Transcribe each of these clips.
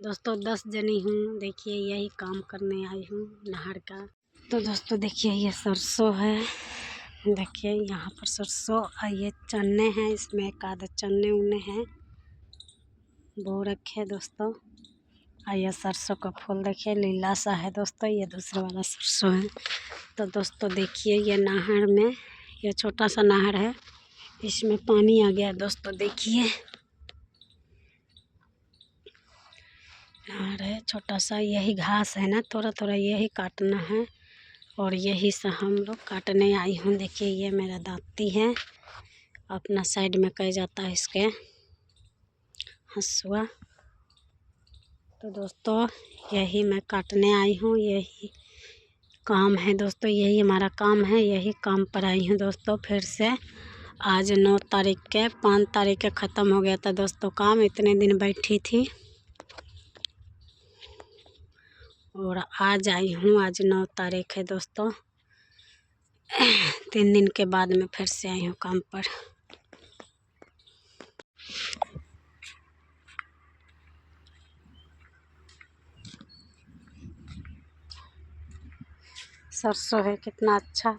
दोस्तों 10 जनी हूँ। देखिए यही काम करने आई हूँ नहर का। तो दोस्तों देखिए ये सरसों है। देखिए यहाँ पर सरसों और ये चने हैं। इसमें एक आधा चने उन्ने हैं बो रखे दोस्तों। और ये सरसों का फूल देखिए लीला सा है दोस्तों। ये दूसरा वाला सरसों है। तो दोस्तों देखिए ये नहर में, ये छोटा सा नहर है, इसमें पानी आ गया दोस्तों। देखिए नहर है छोटा सा, यही घास है ना, थोड़ा थोड़ा यही काटना है और यही से हम लोग काटने आई हूँ। देखिए ये मेरा दांती है, अपना साइड में कह जाता है इसके हंसुआ। तो दोस्तों यही मैं काटने आई हूँ, यही काम है दोस्तों, यही हमारा काम है, यही काम पर आई हूँ दोस्तों। फिर से आज 9 तारीख के 5 तारीख के ख़त्म हो गया था दोस्तों काम। इतने दिन बैठी थी और आज आई हूँ। आज 9 तारीख है दोस्तों। 3 दिन के बाद में फिर से आई हूँ काम पर। सरसों है कितना अच्छा।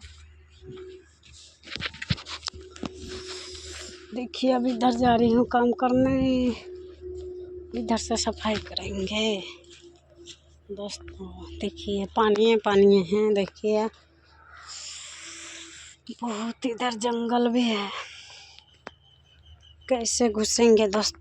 देखिए अब इधर जा रही हूँ काम करने, इधर से सफाई करेंगे दोस्तों। देखिए पानी है। देखिए बहुत इधर जंगल भी है, कैसे घुसेंगे दोस्तों।